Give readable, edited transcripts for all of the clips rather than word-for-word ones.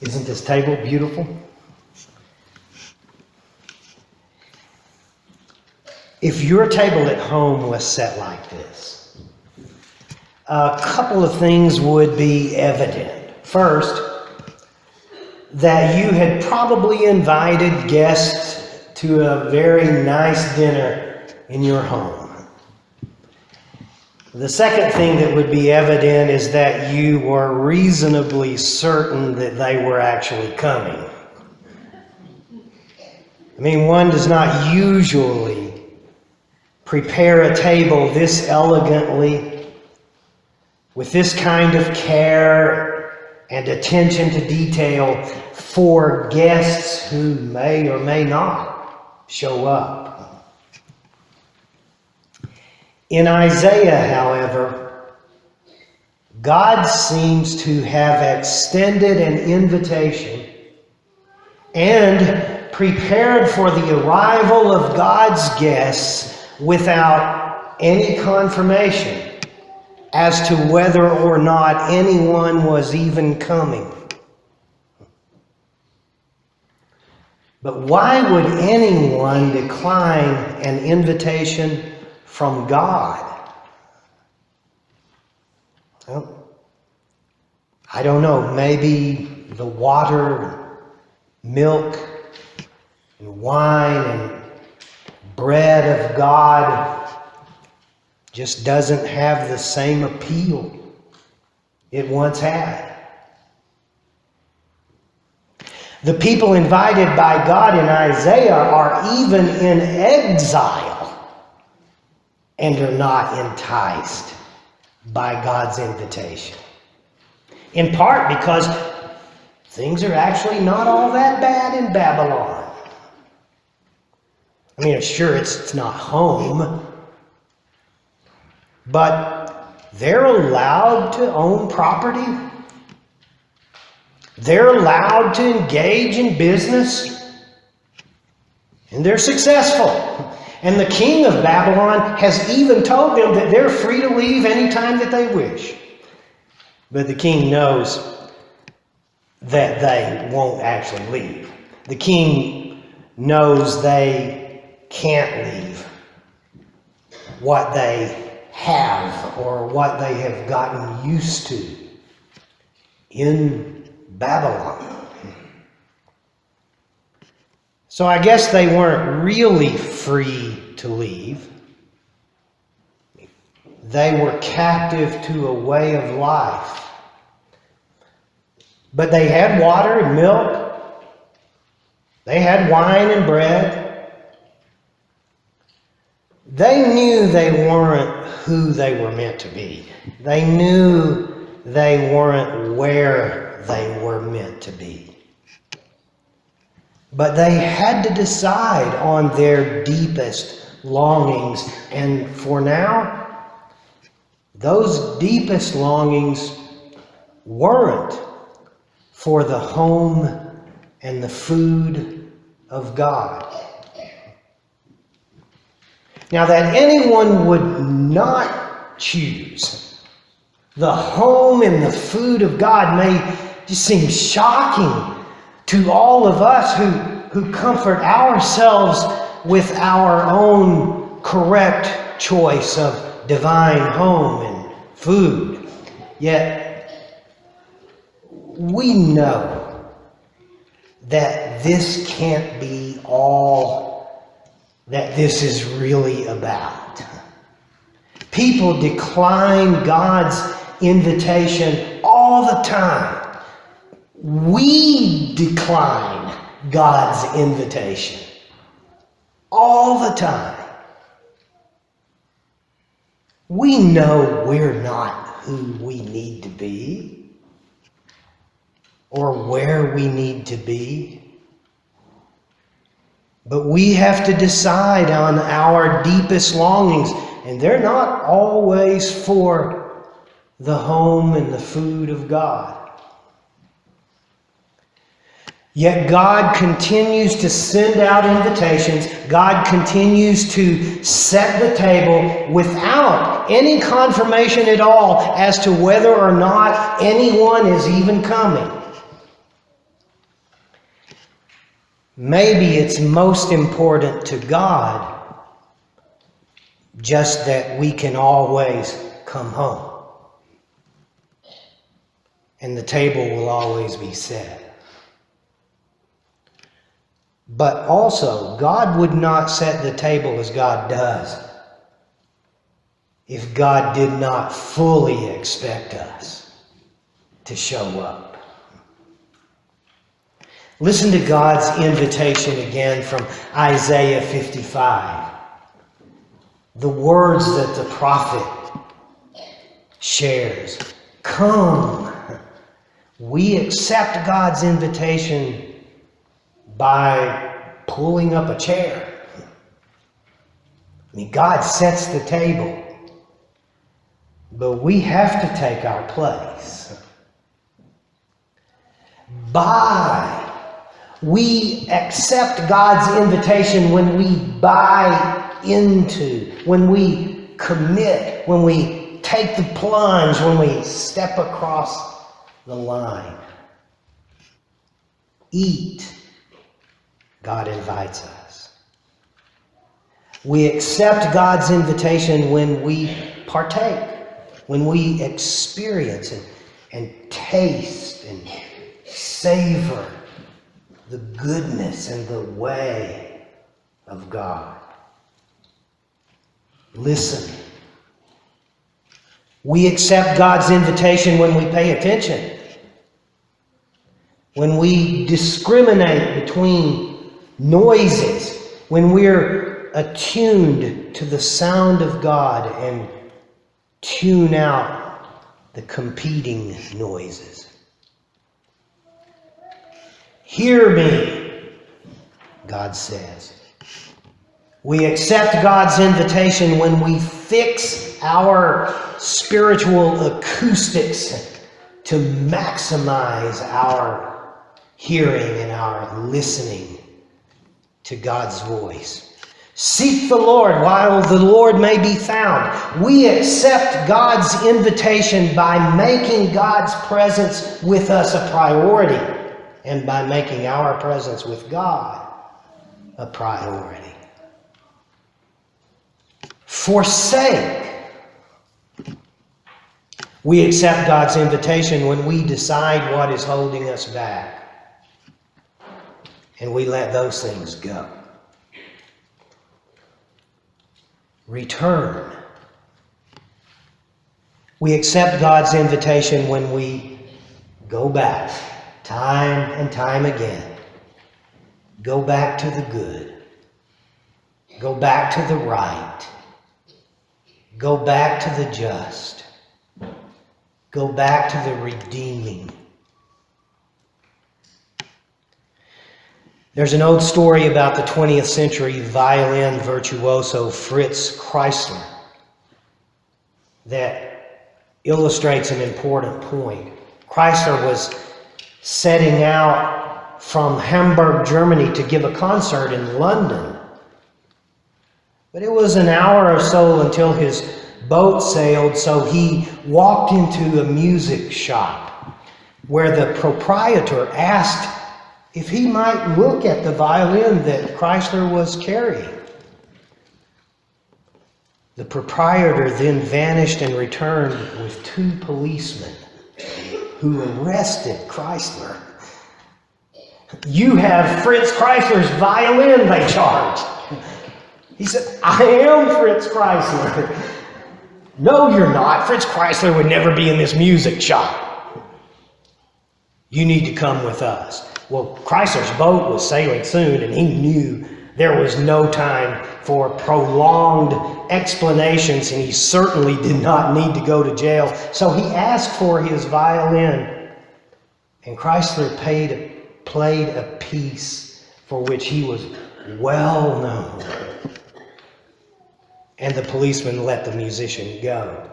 Isn't this table beautiful? If your table at home was set like this, a couple of things would be evident. First, that you had probably invited guests to a very nice dinner in your home. The second thing that would be evident is that you were reasonably certain that they were actually coming. I mean, one does not usually prepare a table this elegantly, with this kind of care and attention to detail for guests who may or may not show up. In Isaiah, however, God seems to have extended an invitation and prepared for the arrival of God's guests without any confirmation as to whether or not anyone was even coming. But why would anyone decline an invitation from God? Well, I don't know, maybe the water, milk, and wine and bread of God just doesn't have the same appeal it once had. The people invited by God in Isaiah are even in exile and are not enticed by God's invitation. In part because things are actually not all that bad in Babylon. I mean, sure, it's not home, but they're allowed to own property. They're allowed to engage in business, and they're successful. And the king of Babylon has even told them that they're free to leave anytime that they wish. But the king knows that they won't actually leave. The king knows they can't leave what they have or what they have gotten used to in Babylon. So I guess they weren't really free to leave. They were captive to a way of life. But they had water and milk. They had wine and bread. They knew they weren't who they were meant to be. They knew they weren't where they were meant to be. But they had to decide on their deepest longings. And for now, those deepest longings weren't for the home and the food of God. Now, that anyone would not choose the home and the food of God may just seem shocking to all of us who comfort ourselves with our own correct choice of divine home and food. Yet, we know that this can't be all that this is really about. People decline God's invitation all the time. We decline God's invitation all the time. We know we're not who we need to be or where we need to be. But we have to decide on our deepest longings, and they're not always for the home and the food of God. Yet God continues to send out invitations. God continues to set the table without any confirmation at all as to whether or not anyone is even coming. maybe it's most important to God just that we can always come home. And the table will always be set. But also, God would not set the table as God does if God did not fully expect us to show up. Listen to God's invitation again from Isaiah 55. The words that the prophet shares. Come. We accept God's invitation by pulling up a chair. I mean, God sets the table, but we have to take our place. We accept God's invitation when we buy into, when we commit, when we take the plunge, when we step across the line. Eat, God invites us. We accept God's invitation when we partake, when we experience and taste and savor the goodness and the way of God. Listen. We accept God's invitation when we pay attention, when we discriminate between noises, when we're attuned to the sound of God and tune out the competing noises. Hear me, God says. We accept God's invitation when we fix our spiritual acoustics to maximize our hearing and our listening to God's voice. Seek the Lord while the Lord may be found. We accept God's invitation by making God's presence with us a priority and by making our presence with God a priority. Forsake. We accept God's invitation when we decide what is holding us back, and we let those things go. Return. We accept God's invitation when we go back, time and time again. Go back to the good. Go back to the right. Go back to the just. Go back to the redeeming. There's an old story about the 20th century violin virtuoso Fritz Kreisler that illustrates an important point. Kreisler was setting out from Hamburg, Germany to give a concert in London. But it was an hour or so until his boat sailed, so he walked into a music shop where the proprietor asked if he might look at the violin that Kreisler was carrying. The proprietor then vanished and returned with 2 policemen who arrested Kreisler. You have Fritz Kreisler's violin, they charged. He said, I am Fritz Kreisler. No, you're not. Fritz Kreisler would never be in this music shop. You need to come with us. Well, Kreisler's boat was sailing soon, and he knew there was no time for prolonged explanations, and he certainly did not need to go to jail. So he asked for his violin, and Kreisler played a piece for which he was well known. And the policeman let the musician go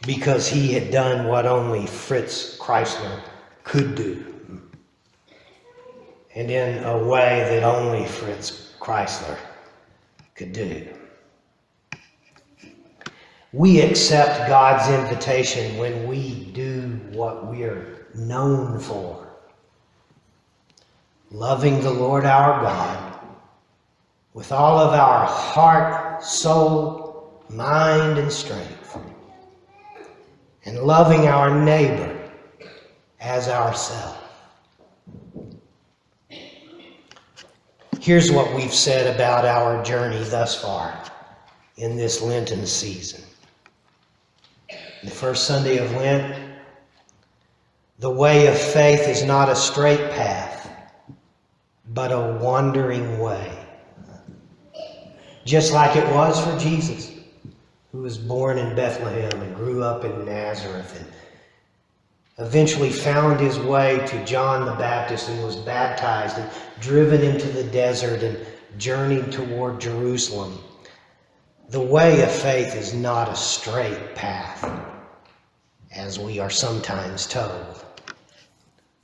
because he had done what only Fritz Kreisler could do, and in a way that only Fritz Kreisler could do. We accept God's invitation when we do what we're known for. loving the Lord our God with all of our heart, soul, mind, and strength, and loving our neighbor as ourselves. Here's what we've said about our journey thus far in this Lenten season. The first Sunday of Lent, the way of faith is not a straight path, but a wandering way. Just like it was for Jesus, who was born in Bethlehem and grew up in Nazareth and eventually found his way to John the Baptist and was baptized and driven into the desert and journeyed toward Jerusalem. The way of faith is not a straight path, as we are sometimes told.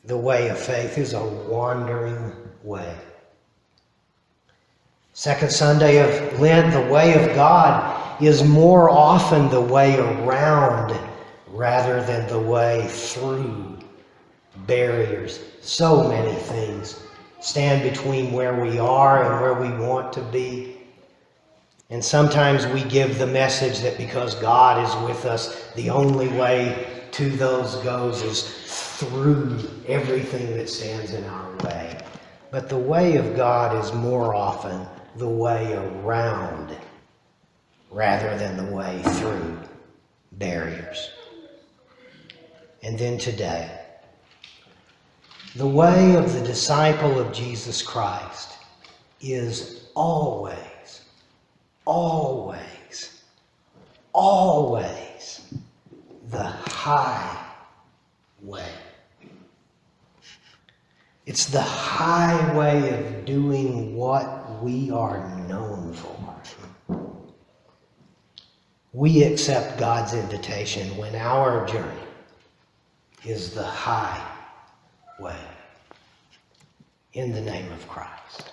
The way of faith is a wandering way. Second Sunday of Lent, the way of God is more often the way around rather than the way through barriers. So many things stand between where we are and where we want to be. And sometimes we give the message that because God is with us, the only way to those goals is through everything that stands in our way. But the way of God is more often the way around rather than the way through barriers. And then today, the way of the disciple of Jesus Christ is always, always, always the high way. It's the high way of doing what we are known for. We accept God's invitation when our journey is the high way. In the name of Christ.